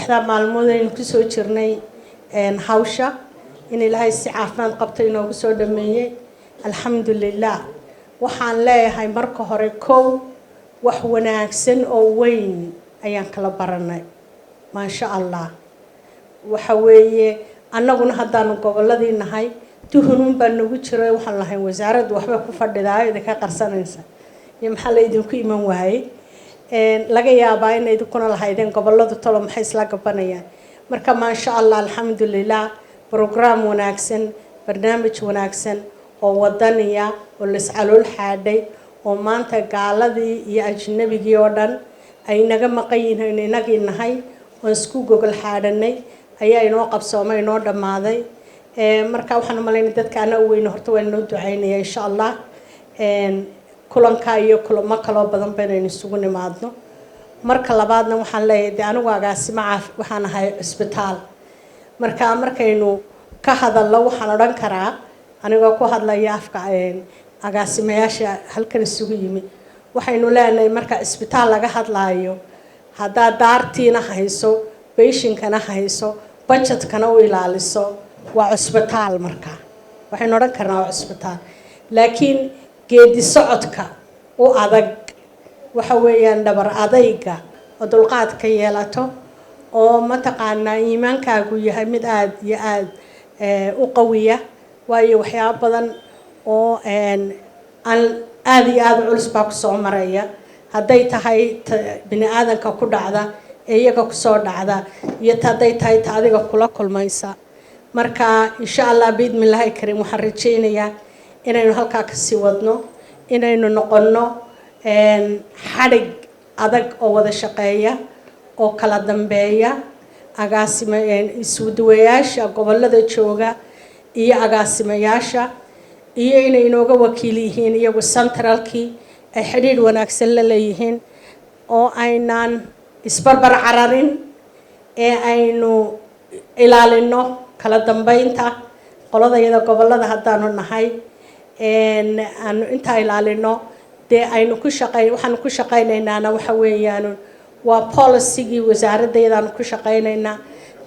6 maalmood aynu ku soo jirnay hawsha in ilaahay si caafimaad qabto inoogu soo dhameeyay alxamdulillah waxaan leeyahay marka hore kow wax wanaagsan oo weyn ayaan kala baranay ma sha Allah waxa weeye annaguna haddaanu goboladii nahay tuhunun baa nagu jiray waxaan lahayn wasaaraddu waxba ku fadhidaa idinka qarsanaysa iyo maxaa la idinku iman waayay laga yaabaa in idinkuna lahaydeen goboladu tolo maxay isla gabanayaan marka ma sha Allah alxamdulillah program wanaagsan barnaamij wanaagsan oo wadaniya oo la iscalool xaaday oo maanta gaaladii iyo ajnabigii oo dhan ay naga maqayeen inagii nahay oo isku gogol xaadanay ayaa inoo qabsoomay inoo dhamaaday marka waxaan malaynay dadka ana weyn horta waan noo ducaynaya insha Allah kulanka iyo kulamo kala badan baynu isugu nimaadno marka labaadna waxaan leeyahay anigu agaasimo waxaan ahay isbitaal markaynu ka hadalno waxaan oran karaa anigoo ku hadlaya afka agaasimayaasha halkan isugu yimi waxaynu leenahay marka isbitaal laga hadlaayo hadaa daartiina hayso patientkana hayso budgetkana u ilaaliso waa isbitaal marka waxaynu oran karnaa waa isbitaal laakiin geedi socodka oo adag waxa weeyaan dhabar adayga oo dulqaad ka yeelato oo mataqaana iimaankaagu yahay mid aad iyo aad u qawiya waayo waxyaabo badan oo aad iyo aad culus baa ku soo maraya hadday tahay bini aadanka ku dhacda iyaga ku soo dhacda iyo hadday tahay adiga kula kulmaysa marka insha Allah biidmillaahi kariim waxaan rajaynayaa inaynu halka ka sii wadno inaynu noqono xarig adag oo wada shaqeeya oo kala dambeeya agaasimayaasha isuduwayaasha gobolada jooga iyo agaasimayaasha iyo inay inooga wakiil yihiin iyagu centralkii ay xiriir wanaagsan la leeyihiin oo aynaan isbarbar cararin ee aynu ilaalino kala dambeynta qoladayada gobolada haddaanu nahay aanu inta ilaalino dee aynu waxaanu ku shaqaynaynaa waxa weeyaan waa policy-gii wasaaraddeedaanu ku shaqaynaynaa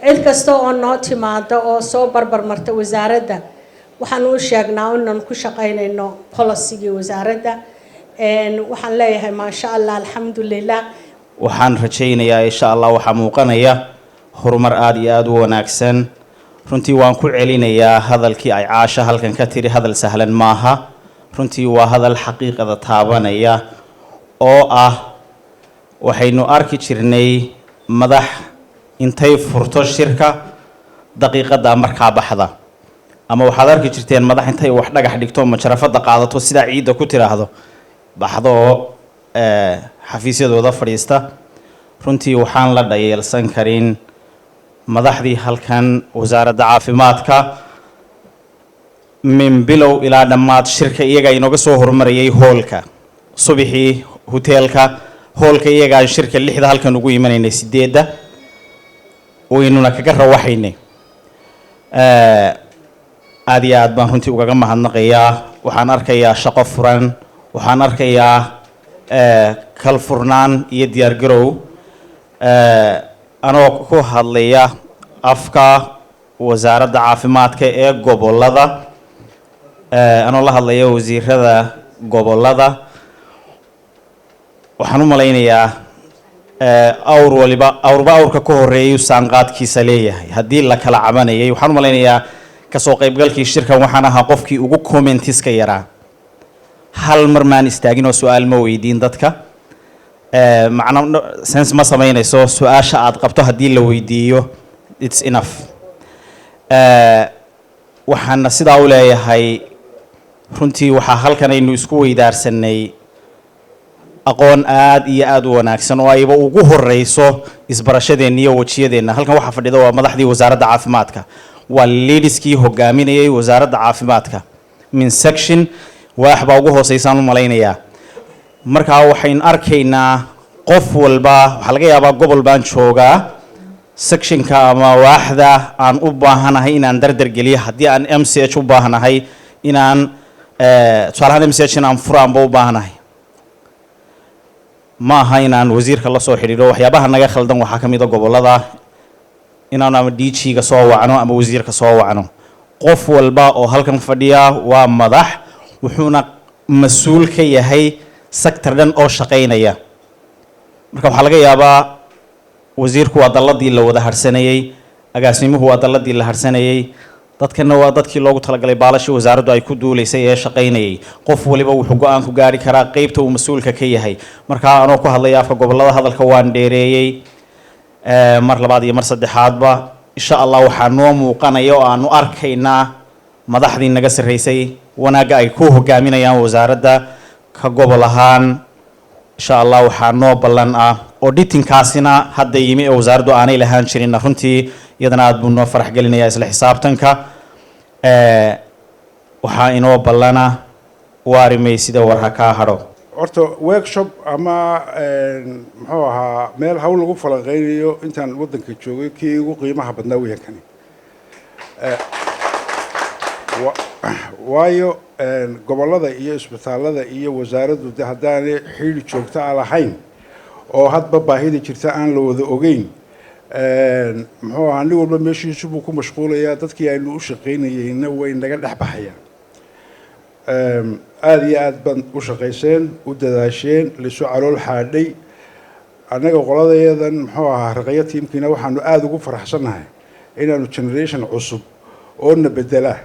cid kasta oo noo timaado oo soo barbar marta wasaaradda waxaan u sheegnaa inaan ku shaqaynayno policy-gii wasaaradda waxaan leeyahay ma sha Allah alxamdulillah waxaan rajaynayaa insha Allah waxa muuqanaya horumar aad iyo aad u wanaagsan runtii waan ku celinayaa hadalkii ay Caasha halkan ka tiri hadal sahlan maaha runtii waa hadal xaqiiqada taabanaya oo ah waxaynu arki jirnay madax intay furto shirka daqiiqada markaa baxda ama waxaad arki jirteen madax intay wax dhagax dhigto majarafada qaadato sida ciida ku tiraahdo baxdo xafiisyadooda fadhiista runtii waxaan la dhayeelsan karin madaxdii halkan wasaaradda caafimaadka min bilow ilaa dhammaad shirka iyaga inooga soo horumarayay hoolka subaxii hoteelka hoolka iyaga shirka 6 halkan ugu imanaynay 8 waynuna kaga rawaxaynay aad iyo aad baan runtii ugaga mahadnaqayaa waxaan arkayaa shaqo furan waxaan arkayaa kal furnaan iyo diyaar garow anoo ku hadlaya afka wasaaradda caafimaadka ee gobolada anoo la hadlaya wasiirada gobolada waxaan u malaynayaa awrka ka horeeyay saanqaadkiisa leeyahay haddii la kala cabanayay waxaan u malaynayaa kasoo qaybgalkii shirkan waxaan ahaa qofkii ugu commentiska yaraa hal mar maan istaagin oo su'aal ma weydiin dadka macna sense ma samaynayso su'aasha aad qabto haddii la weydiiyo it's enough waxaan sidaa u leeyahay runtii waxa halkan aynu isku weydaarsanay aqoon aad iyo aad u wanaagsan oo ayba ugu horeyso isbarashadeena iyo wajiyadeena halkan waxa fadhida waa madaxdii wasaaradda caafimaadka waa leaderskii hogaaminayay wasaaradda caafimaadka min section waaxba ugu hooseysan u malaynayaa marka waxaan arkaynaa qof walba waxa laga yaabaa gobol baan joogaa sectionka ama waaxda aan u baahanahay inaan dardar geliyo haddii aan MCH u baahanahay inaan tusaalahaan MCH inaan furaan u baahanahay ma aha inaan wasiirka la soo xiriiro waxyaabaha naga khaldan waxa kamid ah gobolada inaanu ama DG-ga soo wacno ama wasiirka soo wacno. qof walba oo halkan fadhiya waa madax wuxuuna mas'uul ka yahay sector dhan oo shaqeynaya. marka waxaa laga yaabaa wasiirku waa dalladii la wada harsanayay, agaasimuhu waa dalladii la harsanayay, dadkana waa dadkii loogu talagalay baalashii wasaaraddu ay ku duuleysay ee shaqeynayay. qof waliba wuxuu go'aan ku gaari karaa qaybta uu mas'uulka ka yahay. marka anoo ku hadlaya afka gobolada hadalka waan dheereeyay mar labaad iyo mar saddexaadba. insha Allah waxaa noo muuqanaya oo aanu arkaynaa madaxdii naga sarreysay wanaagga ay ku hogaaminayaan wasaaradda ka gobol ahaan. insha Allah waxaa noo ballan ah auditing-kaasina hadda yimi ee wasaaraddu aanay lahaan jirin. runtii iyadana aad buu noo farax gelinayaa isla xisaabtanka. waxaa inoo ballana waarimay sida war ha kaa hadho. horta workshop ama muxuu ahaa meel hawl lagu falanqeynayo intaan waddanka joogay kii ugu qiimaha badnaa weeyaan kani. waayo gobollada iyo isbitaallada iyo wasaaraddu de haddaanay xidhi joogto aan lahayn oo hadba baahida jirta aan la wada ogeyn, muxuu ahaa nin walba meeshiisu buu ku mashquulayaa, dadkii aynu u shaqaynayeyna way naga dhex baxayaan. aada iyo aad baad u shaqayseen, u dadaasheen, laisu calool xaadhay. annaga qoladayadan muxuu ahaa raqayo tiimkiina waxaanu aada ugu faraxsannahay inaanu generation cusub oo na bedela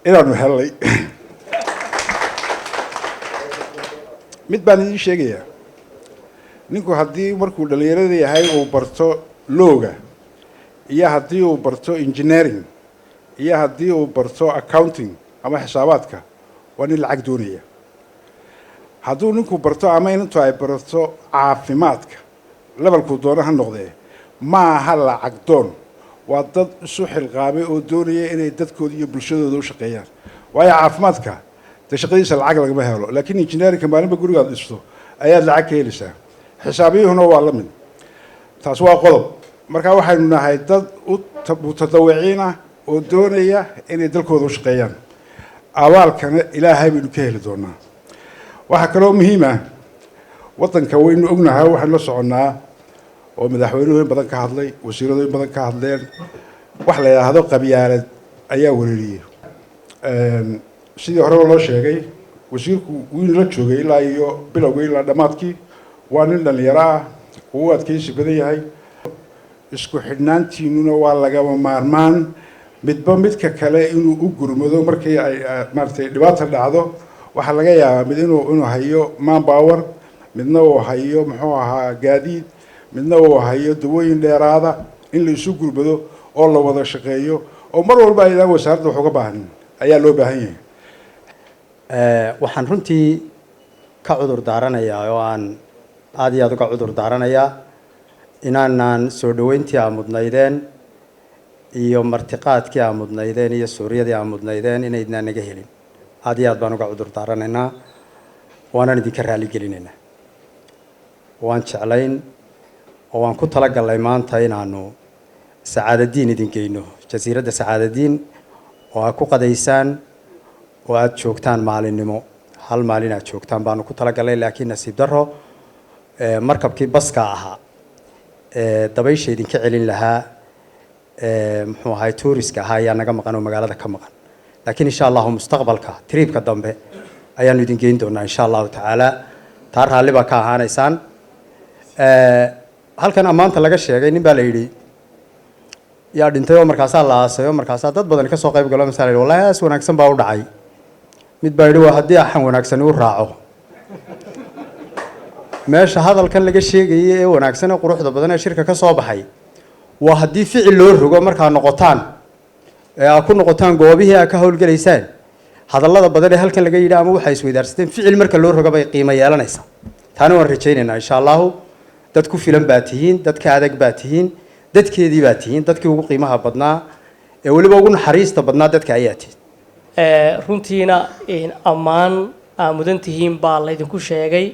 inaanu helay. mid baan idiin sheegayaa, ninku haddii markuu dhallinyarada yahay uu barto looga, iyo haddii uu barto engineering, iyo haddii uu barto accounting ama xisaabaadka, waa nin lacag doonaya. hadduu ninku barto ama inantu ay barato caafimaadka levelkuu doono ha noqdee, ma aha lacag doon, waa dad isu xilqaamay oo doonaya inay dadkooda iyo bulshadooda u shaqeeyaan. waayo caafimaadka dee shaqadiisa lacag lagama helo, laakiin engineeringka maalinba gurigaad dhisto ayaad lacag ka helaysaa. xisaabiyuhuna waa la mid. taas waa qodob. marka waxaynu nahay dad mutadawiciin ah oo doonaya inay dalkooda u shaqeeyaan. abaalkana ilaahay baynu ka heli doonaa. waxaa kaloo muhiim ah, waddanka waynu ognahay, waxaynu la soconnaa oo madaxweynuhu in badan ka hadlay, wasiiradu in badan ka hadleen, wax la yidhaahdo qabyaalad ayaa wereeriyey. sidii horeba loo sheegay, wasiirku wuu la joogay ilaa iyo bilowgii ilaa dhammaadkii. waa nin dhallinyaro ah, uu adkaysi badan yahay. isku xidhnaantiinuna waa lagama maarmaan, midba midka kale inuu u gurmado markii ay maaragtay dhibaata dhacdo. waxaa laga yaabaa mid inuu hayo manpower, midna uu hayo muxuu ahaa gaadiid, midna uu hayo dawooyin dheeraada, in la isu gurmado oo la wada shaqeeyo oo mar walba ayaan wasaaradda wax uga baahan ayaa loo baahan yahay. waxaan runtii ka cudur daaranayaa oo aan aada iyo aada uga cudur daaranayaa inaanaan soo dhaweyntii aa mudnaydeen iyo martiqaadkii aa mudnaydeen iyo suuriyadii aa mudnaydeen inaydnaan naga helin. aada iyo aad baan uga cudur daaranaynaa, waanaan idinka raali gelinaynaa. waan jeclayn oo waan ku talagalnay maanta inaanu sacaadadiin idin geyno, jasiiradda sacaadadiin, oo aad ku qadaysaan oo aada joogtaan maalinimo, hal maalin aad joogtaan baanu ku talagalnay. laakiin nasiib darro, markabkii baska ahaa dabaysha idinka celin lahaa, muxuu ahay touriska ahaa ayaa naga maqan oo magaalada ka maqan. laakiin insha allahu mustaqbalka triibka dambe ayaanu idin geyn doonaa insha allahu tacaala. taa raalli baa ka ahaanaysaan. halkan ammaanta laga sheegay, nin baa la yidhi yaa dhintay oo markaasaa la aasay oo markaasaa dad badan ka soo qayb galo. masaa la yidhi wallahi aas wanaagsan baa u dhacay. mid baa yidhi waa haddii axan wanaagsan u raaco. meesha hadalkan laga sheegayay ee wanaagsan ee quruxda badan ee shirka ka soo baxay waa haddii ficil loo rogo markaa noqotaan ee aad ku noqotaan goobihii aad ka howlgalaysaan. hadallada badan ee halkan laga yidhi ama waxay isweydaarsateen ficil marka loo rogo bay qiimo yeelanaysaa. taana waan rajaynaynaa insha allahu. dad ku filan baa tihiin, dadka adag baa tihiin, dadkeedii baa tihiin, dadkii ugu qiimaha badnaa ee weliba ugu naxariista badnaa dadka ayaa tihiin. runtiina ammaan aa mudan tihiin baa laydinku sheegay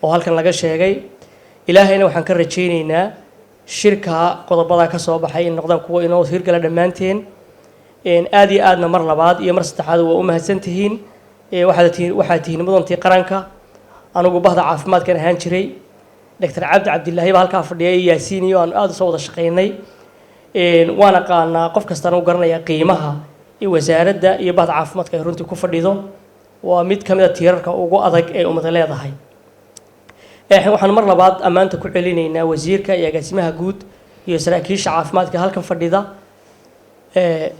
oo halkan laga sheegay. ilaahayna waxaan ka rajaynaynaa shirka qodobada ka soo baxay in noqdaan kuwa inoo hirgala dhammaanteen. aad iyo aadna mar labaad iyo mar saddexaad waa u mahadsan tihiin. waxaad tihiin mudantii qaranka. anigu bahda caafimaadkan ahaan jiray. doctor cabdi cabdilaahi baa halkaa fadhiya iyo yaasiin iyo aan aada usoo wada shaqaynay. waana qaanaa qof kastana u garanaya qiimaha iyo wasaaradda iyo bahda caafimaadka ay runtii ku fadhido waa mid ka mid a tiirarka ugu adag ee ummada leedahay. waxaan mar labaad ammaanta ku celinaynaa wasiirka iyo agaasimaha guud iyo saraakiisha caafimaadka halkan fadhida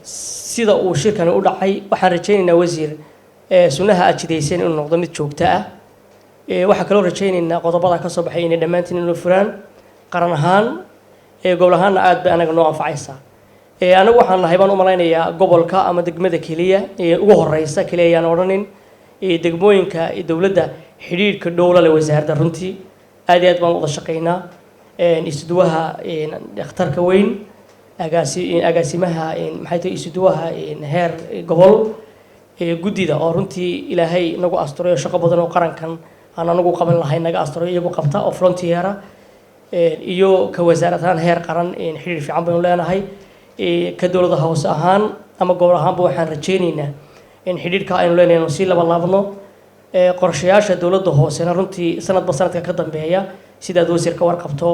sida uu shirkani u dhacay. waxaan rajaynaynaa wasiir sunnaha aad jidayseen inuu noqdo mid joogto ah. waxaa kaloo rajaynaynaa qodobada ka soo baxay inay dhammaantiin inuu furaan qaran ahaan gobol ahaanna aad bay anaga noo anfacaysaa. anagu waxaan nahay baan u malaynayaa gobolka ama degmada keliya ugu horeysa keliya ayaan odhanin degmooyinka dowladda xidhiidhka dhowla leh wasaaradda runtii aad iyo aad baan wada shaqaynaa. isuduwaha dhakhtarka weyn agaasimaha maxay tahay isuduwaha heer gobol guddida oo runtii ilaahay nagu asturayo shaqo badan oo qarankan aan anagu qaban lahay naga asturayo iyagu qabta oo frontiera iyo ka wasaarad ahaan heer qaran xidhiidh fiican baynu leenahay. ka dowladda hoose ahaan ama gobol ahaanba waxaan rajaynaynaa in xidhiidhka aynu leenahay inuu sii labanlaabno. qorshayaasha dowladda hoosena runtii sanadba sanadka ka dambeeya sidaad wasiir ka warqabto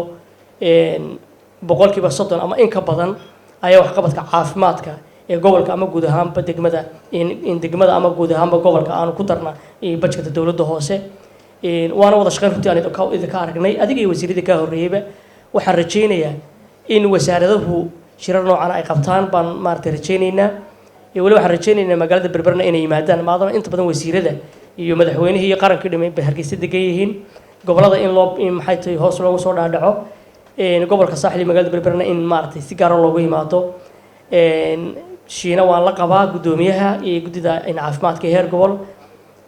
30% ama in ka badan ayaa waxqabadka caafimaadka ee gobolka ama guud ahaanba degmada ama guud ahaanba gobolka aanu ku darna budgetka dowladda hoose. waana wada shaqayn runtii aan idinka aragnay adiga iyo wasiirada ka horreeyayba. waxaan rajaynayaa in wasaaradahu shirar noocan ay qabtaan baan maaragtay rajaynaynaa. weli waxaan rajaynaynaa magaalada berberna inay yimaadaan maadaama inta badan wasiirada iyo madaxweynihii iyo qarankii dhamay bay Hargeysa degan yihiin. gobolada in loo maxay tahay hoos loogu soo dhaadhaco gobolka saaxil iyo magaalada berberna in maaragtay si gaar ah loogu yimaado. shiina waan la qabaa guddoomiyaha iyo guddida caafimaadka heer gobol.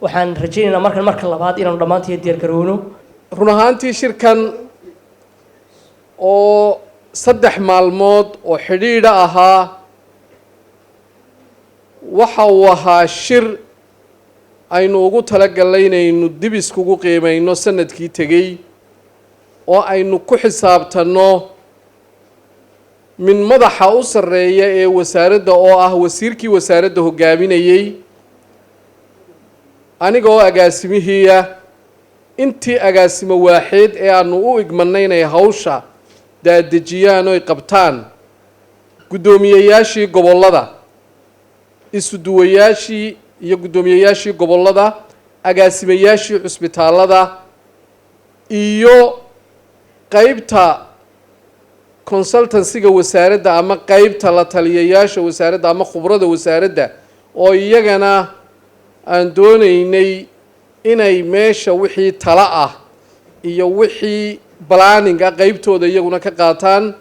waxaan rajaynaynaa marka labaad inaanu dhammaantii diyaar garowno. run ahaantii shirkan oo 3 maalmood oo xidhiidha ahaa waxa uu ahaa shir aynu ugu talagalnay inaynu dib iskugu qiimayno sanadkii tegey oo aynu ku xisaabtanno min madaxa u sarreeya ee wasaaradda oo ah wasiirkii wasaaradda hogaaminayay aniga oo agaasimihiiya intii agaasimo waaxeed ee aanu u igmanay inay hawsha daadejiyaan oo ay qabtaan guddoomiyeyaashii gobollada isuduwayaashii iyo guddoomiyeyaashii gobollada agaasimayaashii cusbitaallada iyo qaybta consultancyga wasaaradda ama qaybta la taliyayaasha wasaaradda ama khubrada wasaaradda oo iyagana aan doonaynay inay meesha wixii tala ah iyo wixii planning ah qaybtooda iyaguna ka qaataan.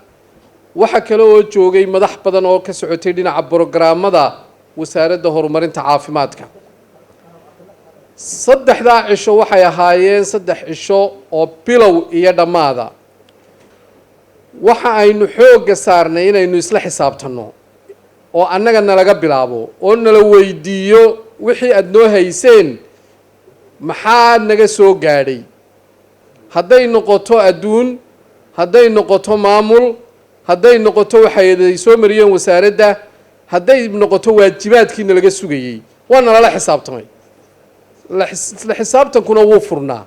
waxa kale oo joogay madax badan oo ka socotay dhinaca programmada wasaaradda horumarinta caafimaadka. 3 cisho waxay ahaayeen 3 cisho oo bilow iyo dhammaada. waxa aynu xoogga saarnay inaynu isla xisaabtanno oo annaga nalaga bilaabo oo nala weydiiyo wixii aad noo hayseen maxaa naga soo gaadhay, hadday noqoto adduun, hadday noqoto maamul, hadday noqoto waxay soo mariyeen wasaaradda, hadday noqoto waajibaadkiina laga sugayay. waana lala xisaabtamay. isla xisaabtankuna wuu furnaa.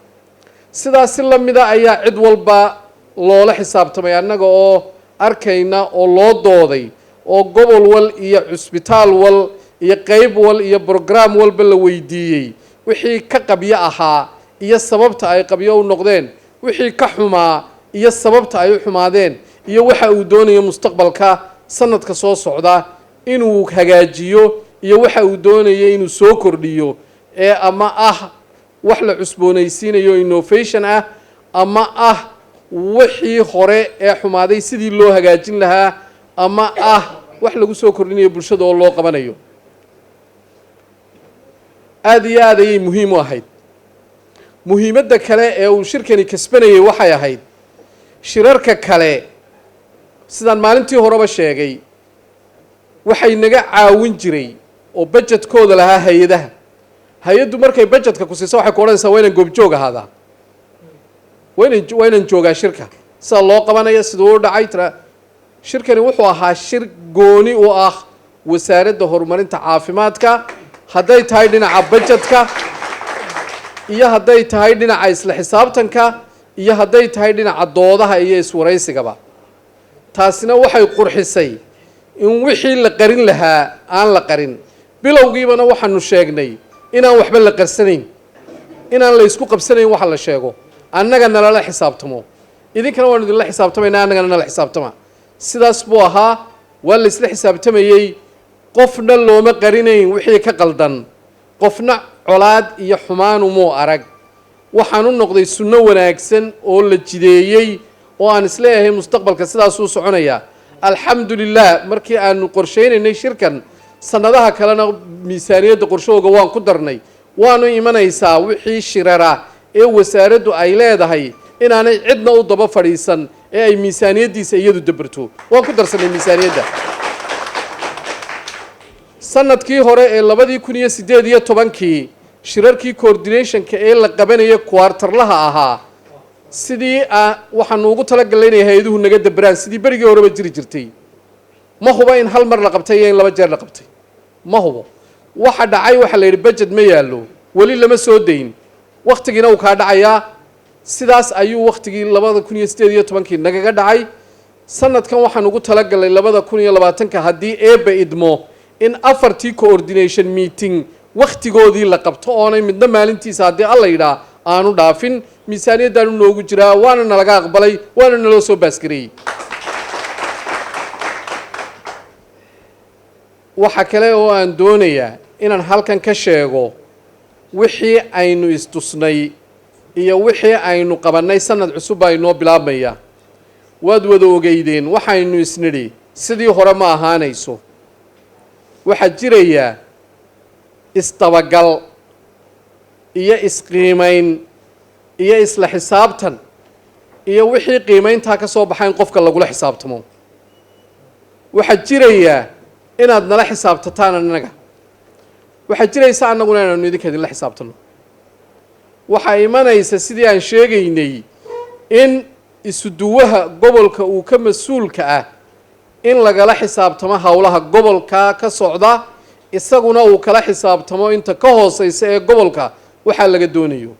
sidaas si la mida ayaa cid walba loola xisaabtamay annaga oo arkayna oo loo dooday oo gobol wal iyo cusbitaal wal iyo qayb wal iyo program walba la weydiiyey wixii ka qabyo ahaa iyo sababta ay qabyo u noqdeen, wixii ka xumaa iyo sababta ay u xumaadeen, iyo waxa uu doonayo mustaqbalka sanadka soo socda inuu hagaajiyo iyo waxa uu doonayo inuu soo kordhiyo ee ama ah wax la cusboonaysiinayo innovation ah ama ah wixii hore ee xumaaday sidii loo hagaajin lahaa ama ah wax lagu soo kordhinayo bulshada oo loo qabanayo. aad iyo aad ayay muhiim u ahayd. muhiimadda kale ee uu shirkani kasbanayay waxay ahayd shirarka kale sidaan maalintii horeba sheegay waxay naga caawin jiray oo budgetkooda lahaa hay-adaha. hay-addu markay budgetka ku siiso waxay ku odhanaysaa waa inaan goobjoog ahaadaa, waa inaan joogaa shirka sida loo qabanaya siduu u dhacay. shirkani wuxuu ahaa shir gooni u ah wasaaradda horumarinta caafimaadka, hadday tahay dhinaca budgetka iyo hadday tahay dhinaca isla xisaabtanka iyo hadday tahay dhinaca doodaha iyo iswaraysigaba. taasina waxay qurxisay in wixii la qarin lahaa aan la qarin bilowgiibana waxaanu sheegnay inaan waxba la qarsanayn inaan la isku qabsanayn waxa la sheego annaga nalala xisaabtamo idinkana waanu idinla xisaabtamaynaa annagana nala xisaabtama sidaas buu ahaa waa la isla xisaabtamayey qofna looma qarinayn wixii ka qaldan qofna colaad iyo xumaan umuu arag waxaan u noqday sunno wanaagsan oo la jideeyey oo aan isleeyahay mustaqbalka sidaasuu soconayaa alxamdulilah markii aanu qorshaynaynay shirkan sanadaha kalena miisaaniyadda qorshahooga waan ku darnay waanu imanaysaa wixii shirara ee wasaaraddu ay leedahay inaanay cidna u daba fadhiisan ee ay miisaaniyaddiisa iyadu dabarto waan ku darsanay miisaaniyadda sanadkii hore ee 2018 shirarkii coordinationka ee la qabanaya kwartarlaha ahaa sidii waxaanu ugu talagalnay hay'aduhu naga dabraan sidii berigii horeba jiri jirtay ma hubo in hal mar la qabtay iyo in laba jeer la qabtay ma hubo waxa dhacay waxa la yiri budget ma yaalo wali lama soo deyn waqtigiina uu ka dhacayaa sidaas ayuu waqtigii 2018 nagaga dhacay sanadkan waxaan ugu talagalnay 2020 haddii eeba idmo in afartii coordination meeting waqtigoodii la qabto oonay midna maalintiisa haddii alla yidhaa aanu dhaafin miisaaniyaddaanu noogu jiraa waana nalaga aqbalay waana naloo soo baasgareeyey waxa kale oo aan doonayaa inaan halkan ka sheego wixii aynu istusnay iyo wixii aynu qabannay sanad cusub baa inoo bilaabmaya waad wada ogeydeen waxaynu isnidhi sidii hore ma ahaanayso waxaa jiraya isdabagal iyo isqiimayn iyo isla xisaabtan iyo wixii qiimayntaa ka soo baxay in qofka lagula xisaabtamo waxaa jiraya inaad nala xisaabtataan annaga waxaa jiraysa annaguna inaanu idinka idinla xisaabtano waxaa imanaysa sidii aan sheegaynay in isuduwaha gobolka uu ka mas-uulka ah in lagala xisaabtamo howlaha gobolka ka socda isaguna uu kala xisaabtamo inta ka hooseysa ee gobolka waxaa laga doonayo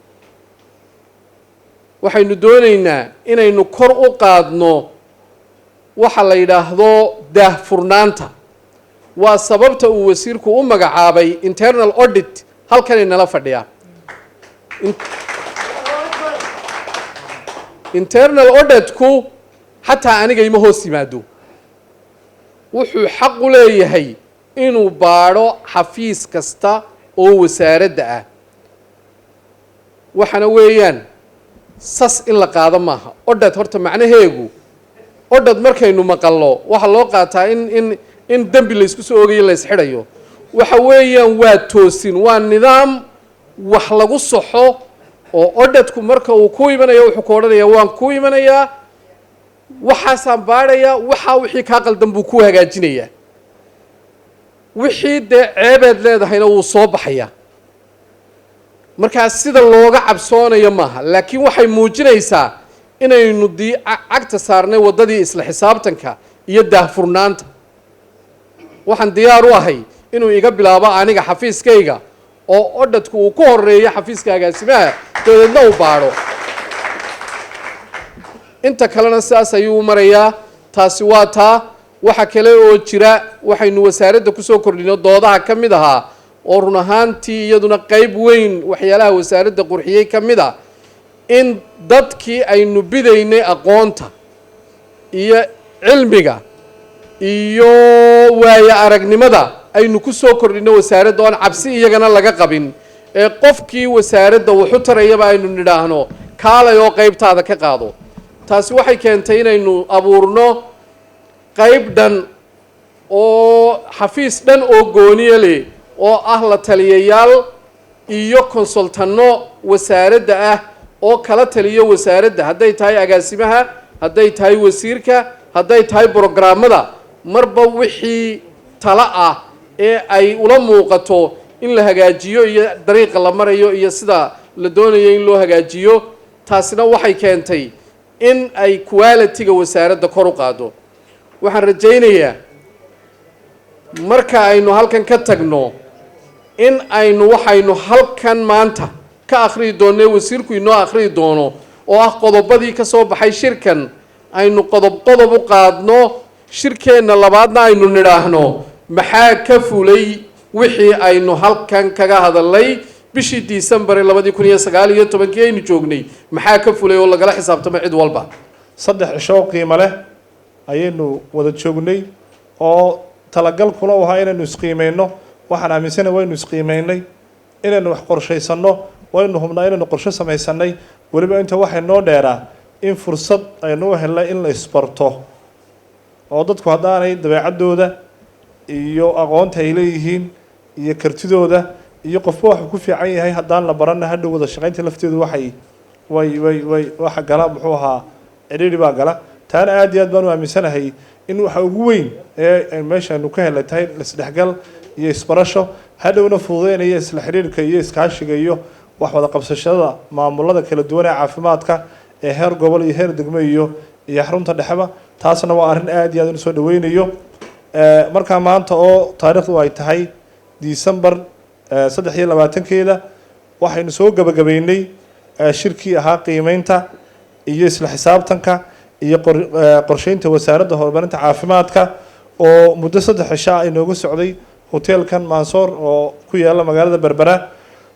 waxaynu doonaynaa inaynu kor u qaadno waxa la yidhaahdo daahfurnaanta waa sababta uu wasiirku u magacaabay internal audit halkan inala fadhiya internal auditku xataa aniga ima hoos yimaado wuxuu xaq u leeyahay inuu baadho xafiis kasta oo wasaaradda ah waxana weeyaan sas in la qaado maaha audit horta macnaheegu audit markaynu maqallo waxa loo qaataa in dambi la isku soo ogayo la isxidhayo waxa weeyaan waa toosin waa nidaam wax lagu saxo oo auditku marka uu ku imanayo wuxuu ku odhanayaa waan ku imanayaa waxaasaan baadhayaa wixii kaa qaldan buu ku hagaajinayaa wixii dee ceebeed leedahayna wuu soo baxayaa markaa sida looga cabsoonayo maaha laakiin waxay muujinaysaa inaynu cagta saarnay waddadii isla xisaabtanka iyo daahfurnaanta waxaan diyaar u ahay inuu iga bilaabo aniga xafiiskayga oo auditku uu ku horeeyo xafiiska agaasimaha dabeedna uu baadho inta kalena sidaas ayuu u marayaa taasi waa taa waxa kale oo jira waxaynu wasaaradda kusoo kordhino doodaha ka mid ahaa oo run ahaantii iyaduna qayb weyn waxyaalaha wasaaradda qurxiyey ka mid a in dadkii aynu bidaynay aqoonta iyo cilmiga iyo waayo aragnimada aynu ku soo kordhino wasaaradda oon cabsi iyagana laga qabin ee qofkii wasaaradda wuxu tarayaba aynu nidhaahno kaalay oo qaybtaada ka qaado taasi waxay keentay inaynu abuurno qayb dhan oo xafiis dhan oo gooniye leh oo ah la taliyayaal iyo konsultanno wasaaradda ah oo kala taliyo wasaaradda hadday tahay agaasimaha hadday tahay wasiirka hadday tahay programmada marba wixii tala ah ee ay ula muuqato in la hagaajiyo iyo dariiqa la marayo iyo sida la doonayo in loo hagaajiyo taasina waxay keentay in ay quality-ga wasaaradda kor u qaado waxaan rajaynayaa marka aynu halkan ka tagno in aynu waxaynu halkan maanta ka akhriyi doonno wasiirku inoo akhriyi doono oo ah qodobadii ka soo baxay shirkan aynu qodob qodob u qaadno shirkeenna labaadna aynu nidhaahno maxaa ka fulay wixii aynu halkan kaga hadalnay bishii December 2019 aynu joognay maxaa ka fulay oo lagala xisaabtamo cid walba saddex cisho qiimo leh ayaynu wada joognay oo talagal kula u ahaa inaynu isqiimeeyno waxaan aaminsanahay waynu isqiimeynay inaynu wax qorshaysano waynu hubnaa inaynu qorshe samaysanay waliba inta waxay noo dheeraa in fursad aynu u helnay in la isbarto oo dadku haddaanay dabeecadooda iyo aqoonta ay leeyihiin iyo kartidooda iyo qofba wax ku fiican yahay haddaan la baran hadhow wada shaqaynta lafteedu waxay waxa gala muxuu ahaa cidhiidhi baa gala taana aad iyo aad baan u aaminsanahay in waxa ugu weyn ee meeshaanu ka helay tahay isdhexgal iyo isbarasho hadhowna fududeynaya isla xiriirka iyo iskaashiga iyo wax wada qabsashada maamulada kala duwan ee caafimaadka ee heer gobol iyo heer degmo iyo xarunta dhexeba taasna waa arrin aad iyo aad u soo dhaweynayo markaa maanta oo taariikhdu ay tahay December 23keeda waxaynu soo gabagabeynay shirkii ahaa qiimeynta iyo isla xisaabtanka iyo qorsheynta wasaaradda horumarinta caafimaadka oo muddo 3 cisho ah inoogu socday hotelkan Mansoor oo ku yaala magaalada Berbera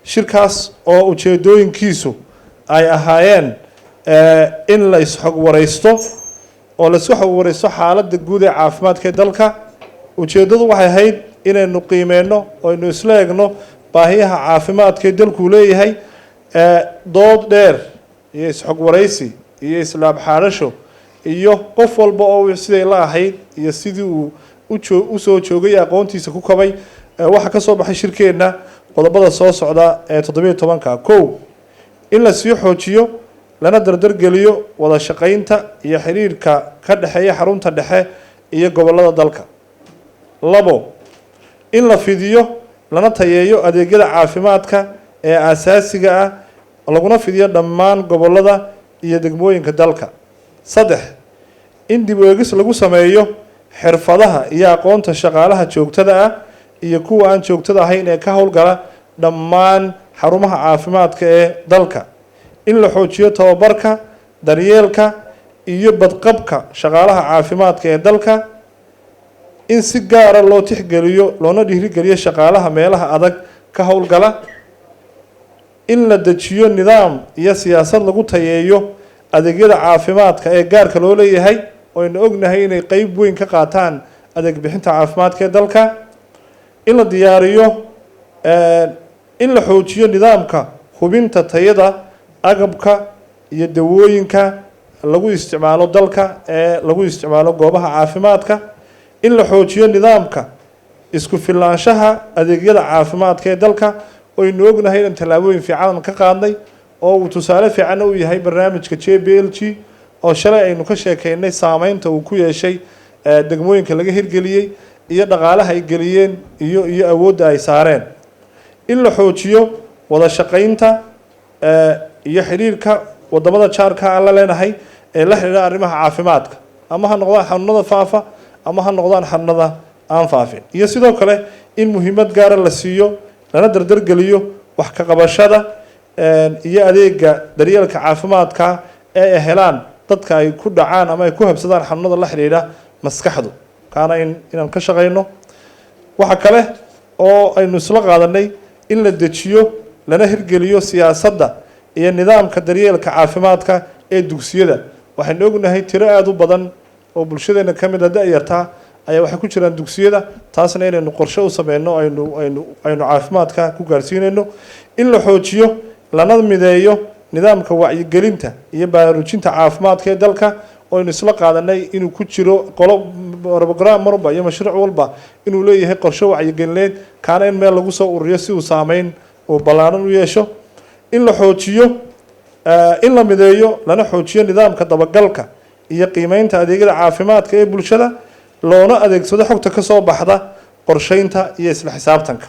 shirkaas oo ujeedooyinkiisu ay ahaayeen in la isxog wareysto oo la isku xog wareysto xaaladda guud ee caafimaadka dalka ujeedadu waxay ahayd inaynu qiimeyno oo aynu isla eegno baahiyaha caafimaadka dalku leeyahay dood dheer iyo isxog wareysi iyo islaab xaarasho iyo qof walba oo siday la ahayd iyo sidii uu u soo joogay aqoontiisa ku kabay waxa ka soo baxay shirkeena qodobada soo socda ee 17 kow in la sii xoojiyo lana dardar geliyo wada shaqaynta iyo xiriirka ka dhaxeeya xarunta dhexe iyo gobolada dalka labo in la fidiyo lana tayeeyo adeegyada caafimaadka ee aasaasiga ah laguna fidiyo dhammaan gobolada iyo degmooyinka dalka saddex in dib u eegis lagu sameeyo xirfadaha iyo aqoonta shaqaalaha joogtada ah iyo kuwa aan joogtada ahayn ee ka howlgala dhammaan xarumaha caafimaadka ee dalka in la xoojiyo tababarka daryeelka iyo badqabka shaqaalaha caafimaadka ee dalka in si gaar ah loo tixgeliyo loona dhiirigeliyo shaqaalaha meelaha adag ka howlgala in la dejiyo nidaam iyo siyaasad lagu tayeeyo adeegyada caafimaadka ee gaarka loo leeyahay oo aynu ognahay inay qayb weyn ka qaataan adeeg bixinta caafimaadka ee dalka in la diyaariyo in la xoojiyo nidaamka hubinta tayada agabka iyo dawooyinka lagu isticmaalo dalka ee lagu isticmaalo goobaha caafimaadka in la xoojiyo nidaamka isku filaanshaha adeegyada caafimaadka ee dalka oo aynu ognahay in tallaabooyin fiican ka qaadnay oo uu tusaale fiican u yahay barnaamijka JBLG oo shalay aynu ka sheekeynay saameynta uu ku yeeshay degmooyinka laga hirgeliyay iyo dhaqaalaha ay geliyeen iyo awoodda ay saareen in la xoojiyo wada shaqaynta iyo xiriirka wadamada jaarka aan la leenahay ee la xiriira arrimaha caafimaadka ama ha noqdaan xanuunada faafa ama ha noqdaan xanuunada aan faafin iyo sidoo kale in muhiimad gaar ah la siiyo lana dardar geliyo wax ka qabashada iyo adeega daryeelka caafimaadka ee helaan dadka ay ku dhacaan ama ay ku habsadaan xanuunada la xiriira maskaxdu kaana inaan ka shaqeyno waxa kale oo aynu isla qaadanay in la dejiyo lana hirgeliyo siyaasadda iyo nidaamka daryeelka caafimaadka ee dugsiyada waxaynu ognahay tiro aad u badan oo bulshadeena ka mid ah da'yarta ayaa waxay ku jiraan dugsiyada taasna inaynu qorshe u sameyno aynu caafimaadka ku gaarsiinayno in la xoojiyo lana mideeyo nidaamka wacyigelinta iyo baraarujinta caafimaadka ee dalka oo aynu isla qaadanay inuu ku jiro program marba iyo mashruuc walba inuu leeyahay qorshe wacyigelineed kaana in meel lagu soo ururiyo si uu saameyn uu ballaaran u yeesho in la xoojiyo in la mideeyo lana xoojiyo nidaamka dabagalka iyo qiimeynta adeegyada caafimaadka ee bulshada loona adeegsado xogta ka soo baxda qorsheynta iyo isla xisaabtanka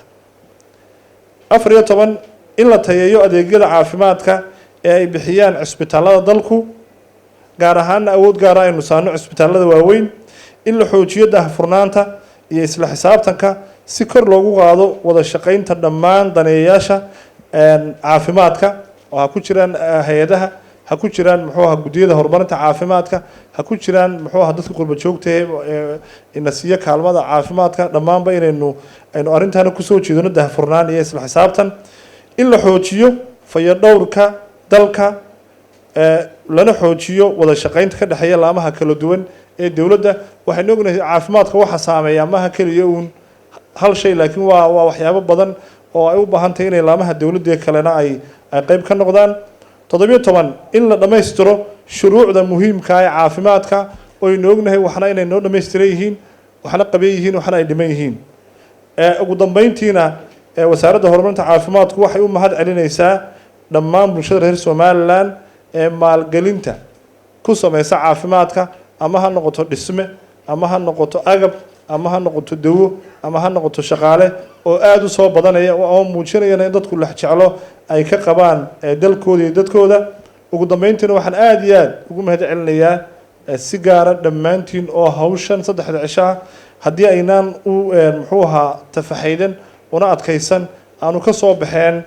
14 in la tayeeyo adeegyada caafimaadka ee ay bixiyaan cisbitaalada dalku gaar ahaan awood gaar ah aynu saarno cisbitaalada waaweyn in la xoojiyo daahfurnaanta iyo isla xisaabtanka si kor loogu qaado wada shaqaynta dhammaan daneeyayaasha caafimaadka oo ku jiraan hay'adaha ha ku jiraan muxuu ahaa guddiyada horumarinta caafimaadka ha ku jiraan muxuu ahaa dadka qurba joogta ina siiya kaalmada caafimaadka dhammaanba aynu arrintaana kusoo jeedino daahfurnaan iyo isla xisaabtan in la xoojiyo fayadhowrka dalka lana xoojiyo wada shaqaynta ka dhexeeya laamaha kala duwan ee dowladda waxaynu ognahay caafimaadka waxa saameeya maaha keliya uun hal shay laakiin waa waxyaabo badan oo ay u baahan tahay inay laamaha dowladda kalena ay qayb ka noqdaan 17 in la dhammaystiro shuruucda muhiimka ah ee caafimaadka oo aynu ognahay waxna inay noo dhammaystiran yihiin waxna qaban yihiin waxna ay dhiman yihiin ugu dambeyntiina wasaaradda horumarinta caafimaadku waxay u mahad celinaysaa dhammaan bulshada reer Somaliland ee maalgelinta ku sameysa caafimaadka ama ha noqoto dhisme ama ha noqoto agab ama ha noqoto dawo ama ha noqoto shaqaale oo aad u soo badanaya oo muujinaya in dadku la jeclo ay ka qabaan dalkooda iyo dadkooda ugu dambeyntiina waxaan aad iyo aad ugu mahad celinayaa si gaar ah dhammaantiin oo hawshan saddexda cisho haddii aynaan u muxuu ahaa tafaxaydan una adkaysan aanu ka soo baxeen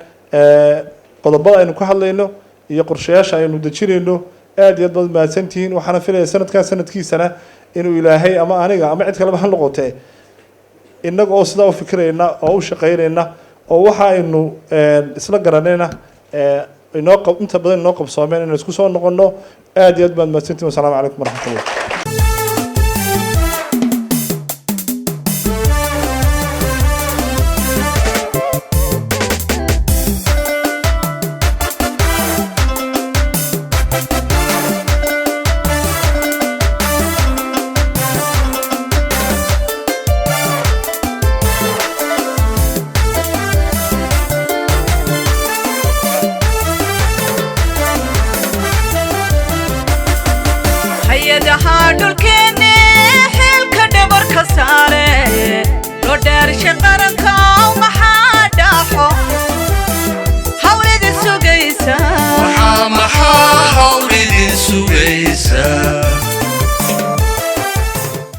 qodobada aynu ka hadlayno iyo qorshayaasha aynu dejinayno aad iyo aad baad mahadsantihiin waxaana filayaa sanadkiisana inuu ilaahay ama aniga ama cid kaleba ha noqotee innaga oo sidaa u fikirayna oo u shaqaynayna oo waxa aynu isla garanayna inta badan inoo qabsoomeen inaynu isku soo noqono aad iyo aad baad mahadsantihiin wasalaamu calaykum waraxmatullah hay'adaha dhulkeena xilka dhabarka saare loo dheer shaqo